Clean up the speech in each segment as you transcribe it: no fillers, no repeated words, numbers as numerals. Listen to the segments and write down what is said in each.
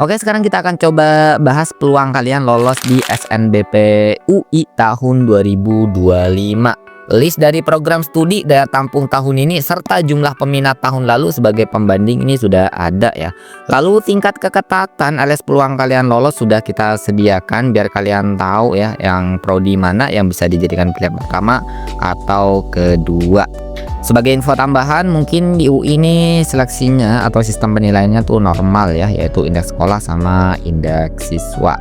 Oke, sekarang kita akan coba bahas peluang kalian lolos di SNBP UI tahun 2025. List dari program studi daya tampung tahun ini serta jumlah peminat tahun lalu sebagai pembanding ini sudah ada ya. Lalu tingkat keketatan alias peluang kalian lolos sudah kita sediakan biar kalian tahu ya yang prodi mana yang bisa dijadikan pilihan pertama atau kedua. Sebagai info tambahan, mungkin di UI ini seleksinya atau sistem penilaiannya tuh normal ya, yaitu indeks sekolah sama indeks siswa.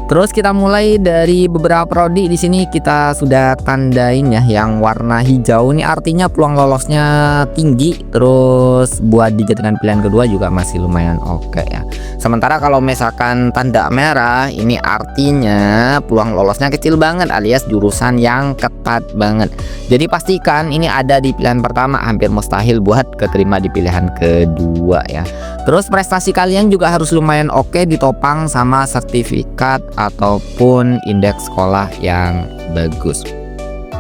Terus kita mulai dari beberapa prodi. Di sini kita sudah tandain ya, yang warna hijau ini artinya peluang lolosnya tinggi. Terus buat dijadikan pilihan kedua juga masih lumayan oke ya. Sementara kalau misalkan tanda merah ini artinya peluang lolosnya kecil banget alias jurusan yang ketat banget. Jadi pastikan ini ada di pilihan pertama, hampir mustahil buat keterima di pilihan kedua ya. Terus prestasi kalian juga harus lumayan oke, ditopang sama sertifikat ataupun indeks sekolah yang bagus.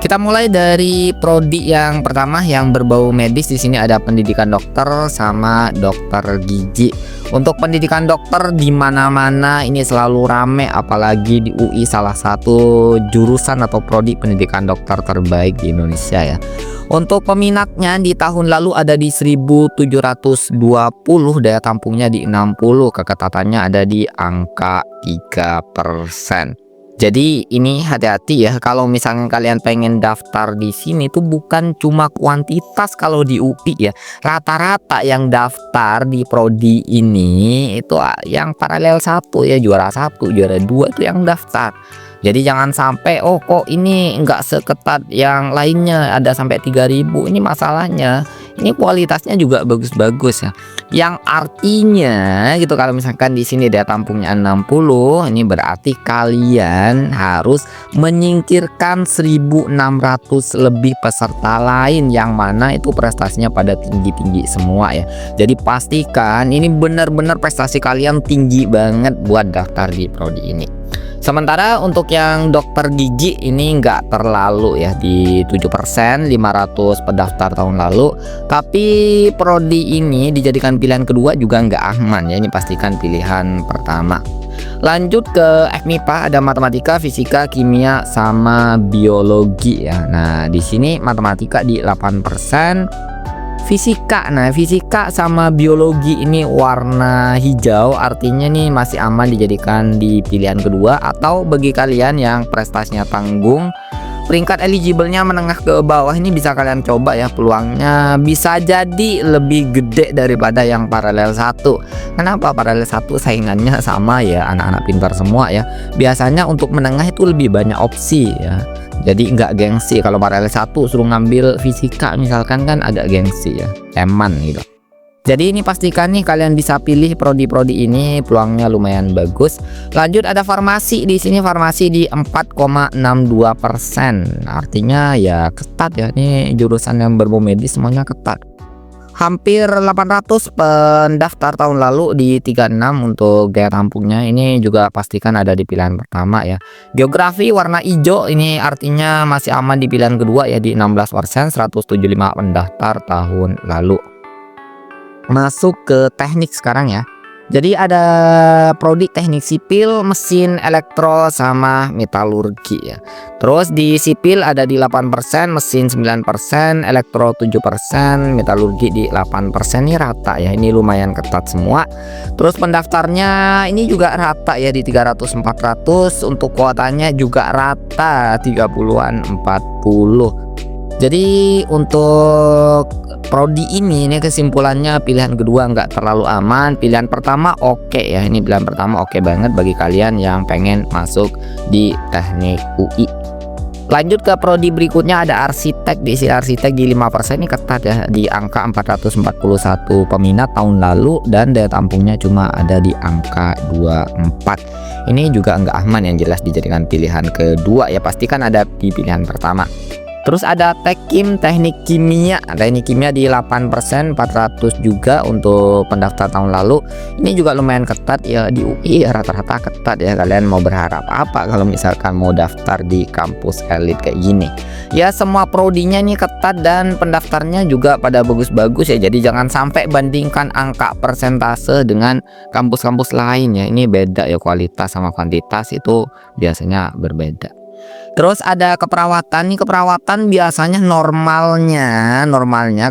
Kita mulai dari prodi yang pertama yang berbau medis. Di sini ada pendidikan dokter sama dokter gigi. Untuk pendidikan dokter di mana-mana ini selalu rame, apalagi di UI salah satu jurusan atau prodi pendidikan dokter terbaik di Indonesia ya. Untuk peminatnya di tahun lalu ada di 1720, daya tampungnya di 60, keketatannya ada di angka 3%. Jadi ini hati-hati ya, kalau misalnya kalian pengen daftar di sini tuh bukan cuma kuantitas kalau di UI ya. Rata-rata yang daftar di prodi ini itu yang paralel 1 ya, juara 1, juara 2 itu yang daftar. Jadi jangan sampai oh kok ini enggak seketat yang lainnya, ada sampai 3000. Ini masalahnya. Ini kualitasnya juga bagus-bagus ya. Yang artinya gitu, kalau misalkan di sini daya tampungnya 60, ini berarti kalian harus menyingkirkan 1600 lebih peserta lain yang mana itu prestasinya pada tinggi-tinggi semua ya. Jadi pastikan ini benar-benar prestasi kalian tinggi banget buat daftar di prodi ini. Sementara untuk yang dokter gigi ini nggak terlalu ya, di 7%, 500 pendaftar tahun lalu. Tapi prodi ini dijadikan pilihan kedua juga nggak aman ya, ini pastikan pilihan pertama. Lanjut ke FMIPA, ada matematika, fisika, kimia sama biologi ya. Nah, di sini matematika di 8%. Fisika, nah fisika sama biologi ini warna hijau, artinya nih masih aman dijadikan di pilihan kedua. Atau bagi kalian yang prestasinya tanggung, peringkat eligible-nya menengah ke bawah, ini bisa kalian coba ya, peluangnya bisa jadi lebih gede daripada yang paralel 1. Kenapa paralel 1? Saingannya sama ya, anak-anak pintar semua ya. Biasanya untuk menengah itu lebih banyak opsi ya. Jadi nggak gengsi. Kalau paralel 1 suruh ngambil fisika misalkan kan agak gengsi ya, eman gitu. Jadi ini pastikan nih kalian bisa pilih prodi-prodi ini, peluangnya lumayan bagus. Lanjut ada farmasi. Di sini farmasi di 4,62%. Artinya ya ketat ya, ini jurusan yang berbau medis semuanya ketat. Hampir 800 pendaftar tahun lalu di 36 untuk daya tampungnya. Ini juga pastikan ada di pilihan pertama ya. Geografi warna hijau, ini artinya masih aman di pilihan kedua ya, di 16%, 175 pendaftar tahun lalu. Masuk ke teknik sekarang ya. Jadi ada prodi teknik sipil, mesin, elektro sama metalurgi ya. Terus di sipil ada di 8%, mesin 9%, elektro 7%, metalurgi di 8%. Ini rata ya, ini lumayan ketat semua. Terus pendaftarnya ini juga rata ya, di 300-400. Untuk kuotanya juga rata 30-an 40. Jadi untuk prodi ini kesimpulannya pilihan kedua nggak terlalu aman, pilihan pertama oke ya. Ini pilihan pertama oke banget bagi kalian yang pengen masuk di teknik UI. Lanjut ke prodi berikutnya ada arsitek. Di sini arsitek di 5%, ini ketat ya, di angka 441 peminat tahun lalu dan daya tampungnya cuma ada di angka 24. Ini juga nggak aman yang jelas dijadikan pilihan kedua ya, pastikan ada di pilihan pertama. Terus ada teknik kimia. Teknik kimia di 8%, 400 juga untuk pendaftar tahun lalu. Ini juga lumayan ketat ya, di UI rata-rata ketat ya. Kalian mau berharap apa kalau misalkan mau daftar di kampus elit kayak gini? Ya semua prodinya nih ketat dan pendaftarnya juga pada bagus-bagus ya. Jadi jangan sampai bandingkan angka persentase dengan kampus-kampus lain ya. Ini beda ya, kualitas sama kuantitas itu biasanya berbeda. Terus ada keperawatan nih. Keperawatan biasanya normalnya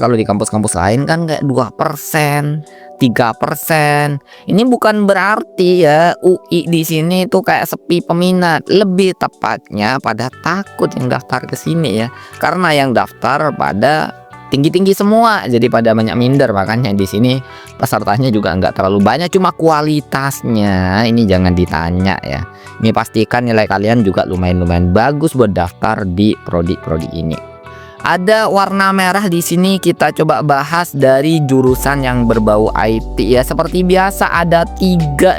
kalau di kampus-kampus lain kan kayak 2%, 3%. Ini bukan berarti ya UI di sini tuh kayak sepi peminat. Lebih tepatnya pada takut yang daftar ke sini ya. Karena yang daftar pada tinggi-tinggi semua, jadi pada banyak minder. Makanya di sini pesertanya juga nggak terlalu banyak, cuma kualitasnya ini jangan ditanya ya. Ini pastikan nilai kalian juga lumayan bagus buat daftar di prodi-prodi ini. Ada warna merah di sini, kita coba bahas dari jurusan yang berbau IT ya. Seperti biasa ada tiga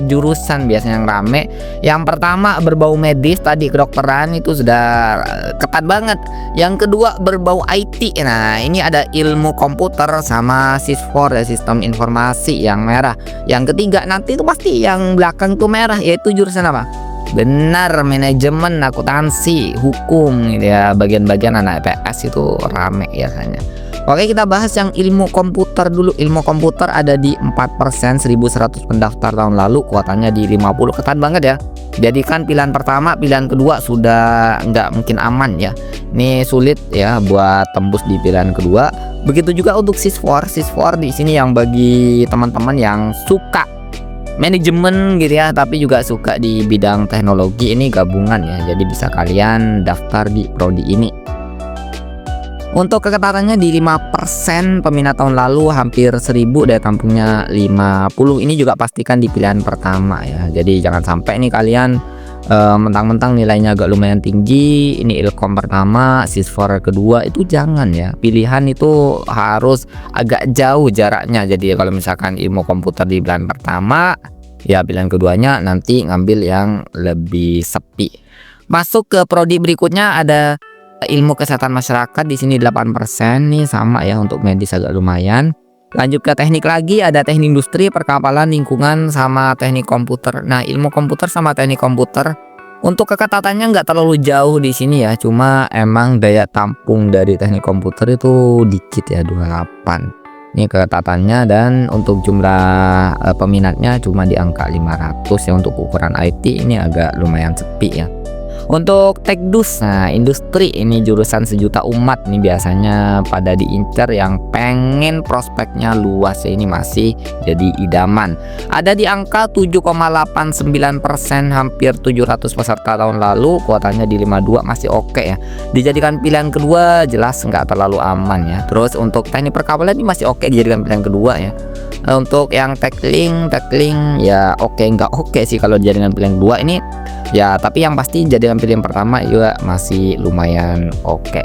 jurusan biasanya yang rame. Yang pertama berbau medis, tadi kedokteran itu sudah ketat banget. Yang kedua berbau IT. Nah, ini ada ilmu komputer sama SIS4 ya, sistem informasi yang merah. Yang ketiga nanti itu pasti yang belakang tuh merah, yaitu jurusan apa? Benar, manajemen, akuntansi, hukum gitu ya. Bagian-bagian anak IPS itu rame biasanya. Oke, kita bahas yang ilmu komputer dulu. Ilmu komputer ada di 4%, 1100 pendaftar tahun lalu, kuotanya di 50, ketat banget ya. Jadi kan pilihan pertama, pilihan kedua sudah nggak mungkin aman ya. Ini sulit ya buat tembus di pilihan kedua. Begitu juga untuk SIS4. SIS4 di sini yang bagi teman-teman yang suka manajemen gitu ya, tapi juga suka di bidang teknologi, ini gabungan ya. Jadi bisa kalian daftar di prodi ini. Untuk keketatannya di 5%, peminat tahun lalu hampir 1000, daya tampungnya 50. Ini juga pastikan di pilihan pertama ya. Jadi jangan sampai nih kalian mentang-mentang nilainya agak lumayan tinggi, ini ilkom pertama, SIS4 kedua, itu jangan ya. Pilihan itu harus agak jauh jaraknya. Jadi kalau misalkan ilmu komputer di pilihan pertama, ya pilihan keduanya nanti ngambil yang lebih sepi. Masuk ke prodi berikutnya ada ilmu kesehatan masyarakat, di sini 8% nih, sama ya, untuk medis agak lumayan. Lanjut ke teknik lagi, ada teknik industri, perkapalan, lingkungan, sama teknik komputer. Nah, ilmu komputer sama teknik komputer untuk keketatannya nggak terlalu jauh di sini ya. Cuma emang daya tampung dari teknik komputer itu dikit ya, 28. Ini keketatannya, dan untuk jumlah peminatnya cuma di angka 500 ya. Untuk ukuran IT ini agak lumayan sepi ya. Untuk tekdus, nah industri ini jurusan sejuta umat nih, biasanya pada diincar yang pengen prospeknya luas ya. Ini masih jadi idaman. Ada di angka 7,89%, hampir 700 peserta tahun lalu, kuotanya di 52, masih oke ya. Dijadikan pilihan kedua jelas nggak terlalu aman ya. Terus untuk teknik perkapalan ini masih oke dijadikan pilihan kedua ya. Untuk yang tekling ya oke nggak oke sih kalau dijadikan pilihan kedua ini ya, tapi yang pasti jadikan pilihan pertama juga masih lumayan oke.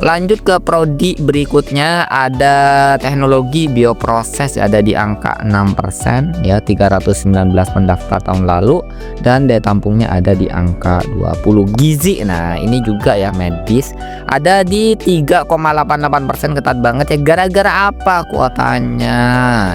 Lanjut ke prodi berikutnya, ada teknologi bioproses, ada di angka 6% ya, 319 pendaftar tahun lalu, dan daya tampungnya ada di angka 20. Gizi, nah ini juga ya medis, ada di 3,88%, ketat banget ya. Gara-gara apa kuotanya?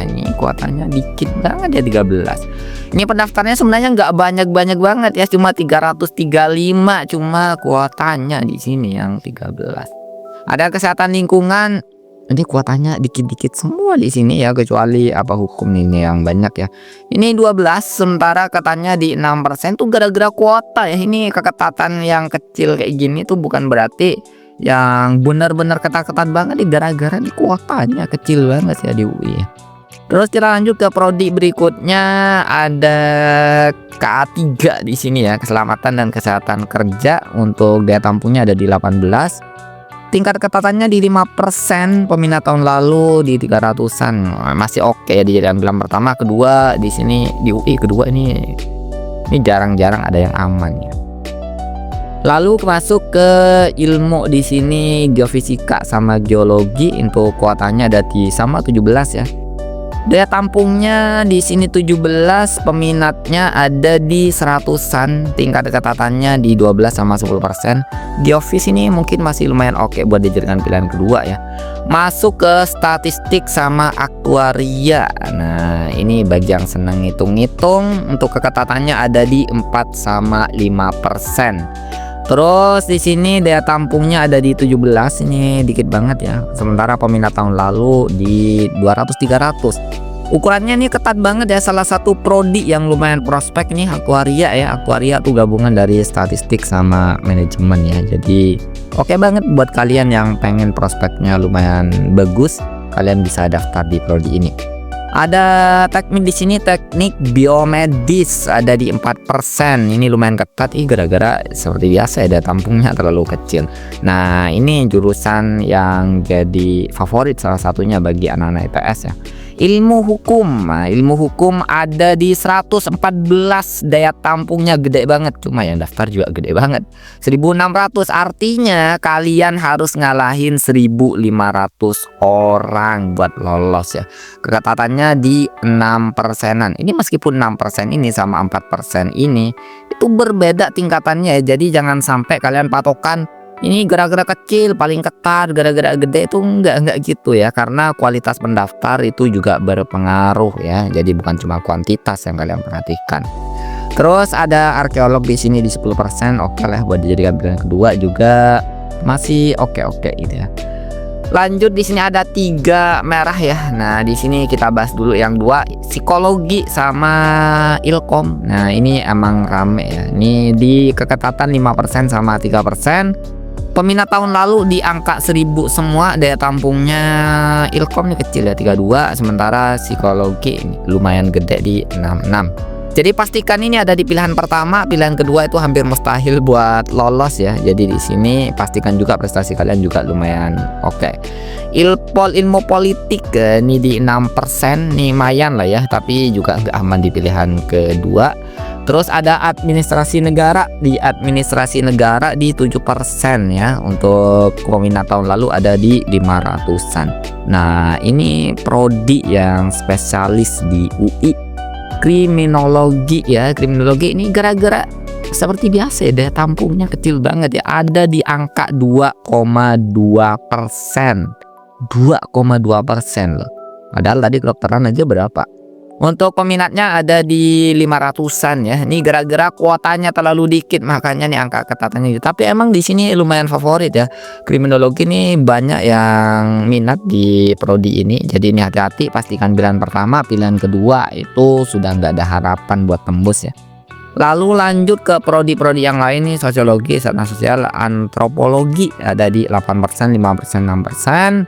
Ini kuotanya dikit banget ya, 13. Ini pendaftarnya sebenarnya nggak banyak banget ya, cuma 335, cuma kuotanya di sini yang 13. Ada kesehatan lingkungan, ini kuotanya dikit-dikit semua di sini ya, kecuali apa hukum ini yang banyak ya. Ini 12, sementara katanya di 6% tuh gara-gara kuota ya. Ini keketatan yang kecil kayak gini tuh bukan berarti yang benar-benar ketat-ketat banget nih, gara-gara di kuotanya kecil banget ya di UI. Terus kita lanjut ke prodi berikutnya, ada K3 di sini ya, keselamatan dan kesehatan kerja. Untuk daya tampungnya ada di 18. Tingkat keketatannya di 5%, peminat tahun lalu di 300-an. Masih oke ya dijadikan pilihan pertama. Kedua di sini di UI kedua ini jarang-jarang ada yang aman ya. Lalu masuk ke ilmu di sini, geofisika sama geologi. Untuk kuotanya ada di sama 17 ya. Daya tampungnya di sini 17, peminatnya ada di 100-an, tingkat keketatannya di 12 sama 10%. Geofis ini mungkin masih lumayan oke buat dijadikan pilihan kedua ya. Masuk ke statistik sama aktuaria. Nah, ini bagi yang senang ngitung-ngitung, untuk keketatannya ada di 4 sama 5%. Terus di sini daya tampungnya ada di 17, ini dikit banget ya. Sementara peminat tahun lalu di 200-300. Ukurannya ini ketat banget ya, salah satu prodi yang lumayan prospek nih Aquaria ya. Aquaria tuh gabungan dari statistik sama manajemen ya. Jadi oke banget buat kalian yang pengen prospeknya lumayan bagus, kalian bisa daftar di prodi ini. Ada teknik di sini, teknik biomedis ada di 4%. Ini lumayan ketat gara-gara seperti biasa ya, daya tampungnya terlalu kecil. Nah, ini jurusan yang jadi favorit salah satunya bagi anak-anak IPS ya. Ilmu hukum. Nah, ilmu hukum ada di 114, daya tampungnya gede banget. Cuma yang daftar juga gede banget, 1600. Artinya kalian harus ngalahin 1500 orang buat lolos ya. Keketatannya di 6%-an. Ini meskipun 6% ini sama 4% ini itu berbeda tingkatannya ya. Jadi jangan sampai kalian patokan ini gara-gara kecil paling ketat, gara-gara gede itu enggak gitu ya, karena kualitas pendaftar itu juga berpengaruh ya. Jadi bukan cuma kuantitas yang kalian perhatikan. Terus ada arkeolog di sini di 10%, oke lah buat dijadikan pilihan kedua juga masih oke gitu ya. Lanjut di sini ada 3 merah ya. Nah, di sini kita bahas dulu yang 2, psikologi sama ilkom. Nah, ini emang rame ya. Ini di keketatan 5% sama 3%. Peminat tahun lalu di angka 1000 semua, daya tampungnya ilkom ini kecil ya 32, sementara psikologi ini lumayan gede di 66. Jadi pastikan ini ada di pilihan pertama, pilihan kedua itu hampir mustahil buat lolos ya. Jadi di sini pastikan juga prestasi kalian juga lumayan oke. Ilmu politik ini di 6%, nih lumayan lah ya, tapi juga nggak aman di pilihan kedua. Terus ada administrasi negara, di administrasi negara di 7% ya. Untuk peminat tahun lalu ada di 500-an. Nah, ini prodi yang spesialis di UI, kriminologi ya. Kriminologi ini gara-gara seperti biasa ya, daya tampungnya kecil banget ya, ada di angka 2,2%. 2,2% loh. Padahal tadi kedokteran aja berapa? Untuk peminatnya ada di 500-an ya. Ini gara-gara kuotanya terlalu dikit, makanya nih angka keketatannya gitu. Tapi emang di sini lumayan favorit ya. Kriminologi ini banyak yang minat di prodi ini. Jadi ini hati-hati, pastikan pilihan pertama, pilihan kedua itu sudah nggak ada harapan buat tembus ya. Lalu lanjut ke prodi-prodi yang lain nih, sosiologi, sarana sosial, antropologi ada di 8%, 5%, 6%.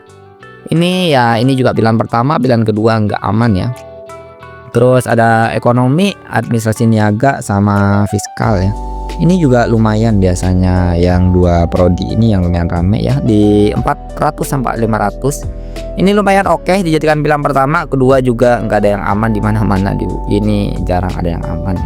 Ini ya, ini juga pilihan pertama, pilihan kedua nggak aman ya. Terus ada ekonomi, administrasi niaga sama fiskal ya. Ini juga lumayan biasanya, yang 2 prodi ini yang lumayan rame ya, di 400 sampai 500. Ini lumayan oke dijadikan pilihan pertama, kedua juga nggak ada yang aman di mana-mana di ini, jarang ada yang aman.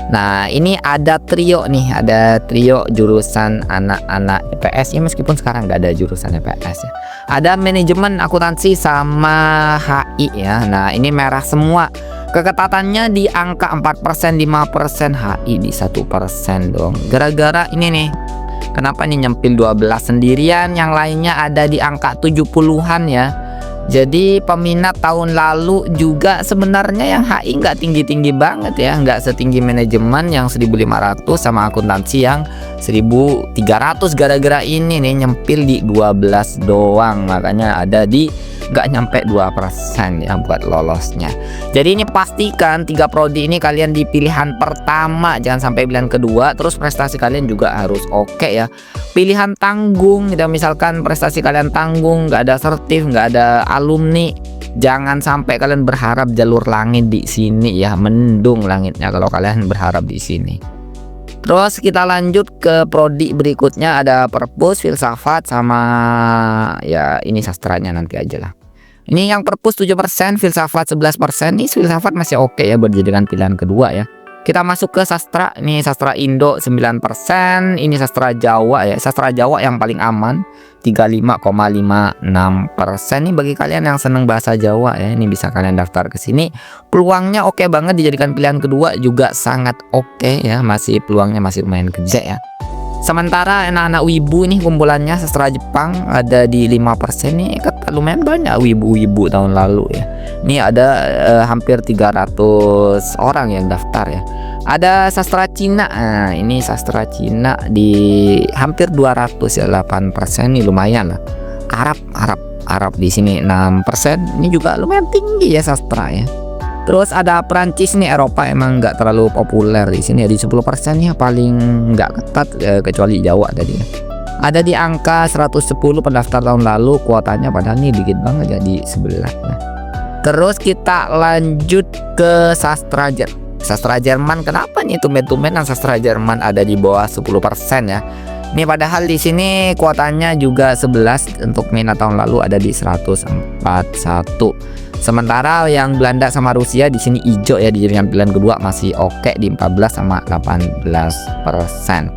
Nah, ini ada trio nih, ada trio jurusan anak-anak IPS ya, meskipun sekarang nggak ada jurusan IPS ya. Ada manajemen, akuntansi sama HI ya. Nah, ini merah semua. Keketatannya di angka 4%, 5%, HI di 1% dong. Gara-gara ini nih, kenapa nih nyempil 12 sendirian, yang lainnya ada di angka 70-an ya. Jadi peminat tahun lalu juga sebenarnya yang HI nggak tinggi-tinggi banget ya, nggak setinggi manajemen yang 1.500 sama akuntansi yang 1.300. Gara-gara ini nih nyempil di 12 doang, makanya ada di nggak nyampe 2% ya buat lolosnya. Jadi ini pastikan 3 prodi ini kalian di pilihan pertama, jangan sampai pilihan kedua. Terus prestasi kalian juga harus oke ya. Pilihan tanggung, gitu, misalkan prestasi kalian tanggung, nggak ada sertif, nggak ada alumni, jangan sampai kalian berharap jalur langit di sini ya. Mendung langitnya kalau kalian berharap di sini. Terus kita lanjut ke prodi berikutnya, ada perpus, filsafat sama ya ini sastranya nanti aja lah. Ini yang perpus 7%, filsafat 11%. Ini filsafat masih oke ya buat dijadikan pilihan kedua ya. Kita masuk ke sastra. Ini sastra Indo 9%, ini sastra Jawa ya. Sastra Jawa yang paling aman 35,56%. Nih bagi kalian yang seneng bahasa Jawa ya, ini bisa kalian daftar ke sini. Peluangnya oke banget dijadikan pilihan kedua, juga sangat oke ya, masih peluangnya masih lumayan gede ya. Sementara anak-anak wibu nih kumpulannya sastra Jepang ada di 5%. Nih lumayan banyak wibu-wibu tahun lalu ya. Ini ada hampir 300 orang yang daftar ya. Ada sastra Cina. Nah, ini sastra Cina di hampir 200 ya, 8%. Nih lumayan lah. Arab di sini 6%. Ini juga lumayan tinggi ya sastra ya. Terus ada Perancis nih, Eropa emang nggak terlalu populer di sini ya, di 10% ya, paling nggak ketat kecuali Jawa tadi ya. Ada di angka 110 pendaftar tahun lalu, kuotanya padahal nih dikit banget ya, di 11. Nah, terus kita lanjut ke sastra Jerman. Kenapa nih tumben-tumbenan sastra Jerman ada di bawah 10% ya? Ini padahal di sini kuotanya juga 11, untuk minat tahun lalu ada di 141. Sementara yang Belanda sama Rusia di sini hijau ya, dijadikan pilihan kedua masih oke di 14 sama 18%.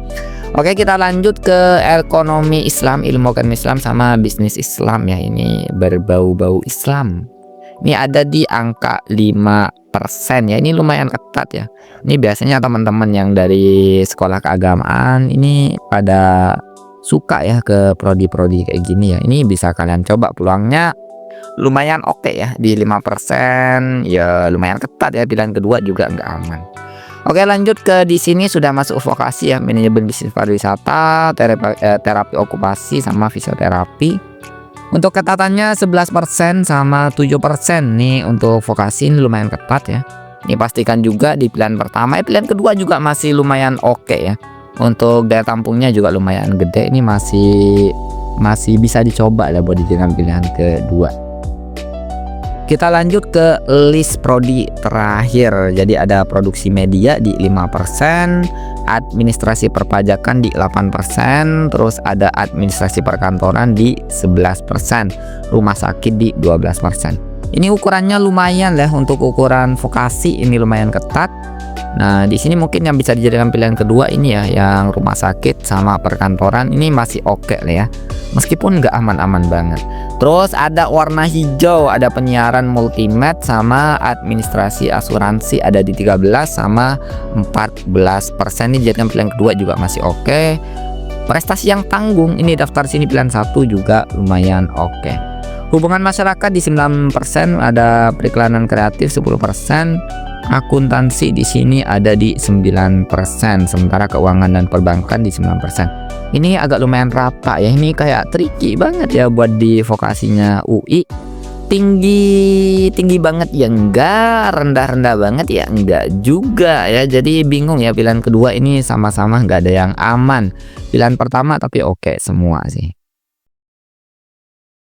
Oke, kita lanjut ke ekonomi Islam, ilmu ekonomi Islam sama bisnis Islam ya. Ini berbau-bau Islam. Ini ada di angka 5% ya. Ini lumayan ketat ya. Ini biasanya teman-teman yang dari sekolah keagamaan ini pada suka ya ke prodi-prodi kayak gini ya. Ini bisa kalian coba, peluangnya lumayan oke ya, di 5% ya, lumayan ketat ya, pilihan kedua juga nggak aman. Oke, lanjut ke di sini sudah masuk vokasi ya, manajemen bisnis pariwisata, terapi okupasi sama fisioterapi. Untuk ketatannya 11% sama 7%. Nih untuk vokasi ini lumayan ketat ya. Ini pastikan juga di pilihan pertama, pilihan kedua juga masih lumayan oke ya. Untuk daya tampungnya juga lumayan gede, ini masih bisa dicoba lah buat dijadikan pilihan kedua. Kita lanjut ke list prodi terakhir. Jadi ada produksi media di 5%, administrasi perpajakan di 8%, terus ada administrasi perkantoran di 11%, rumah sakit di 12%. Ini ukurannya lumayan lah, untuk ukuran vokasi ini lumayan ketat. Nah, di sini mungkin yang bisa dijadikan pilihan kedua ini ya, yang rumah sakit sama perkantoran ini masih oke lah ya, meskipun nggak aman-aman banget. Terus ada warna hijau, ada penyiaran multimed sama administrasi asuransi ada di 13 sama 14%. Ini dijadikan pilihan kedua juga masih oke. Prestasi yang tanggung ini daftar sini pilihan 1 juga lumayan oke. Hubungan masyarakat di 9%, ada periklanan kreatif 10%. Akuntansi di sini ada di 9%, sementara keuangan dan perbankan di 9%. Ini agak lumayan rata ya, ini kayak tricky banget ya buat di vokasinya UI. Tinggi banget ya enggak, rendah banget ya enggak juga ya. Jadi bingung ya, pilihan kedua ini sama-sama nggak ada yang aman. Pilihan pertama tapi oke semua sih.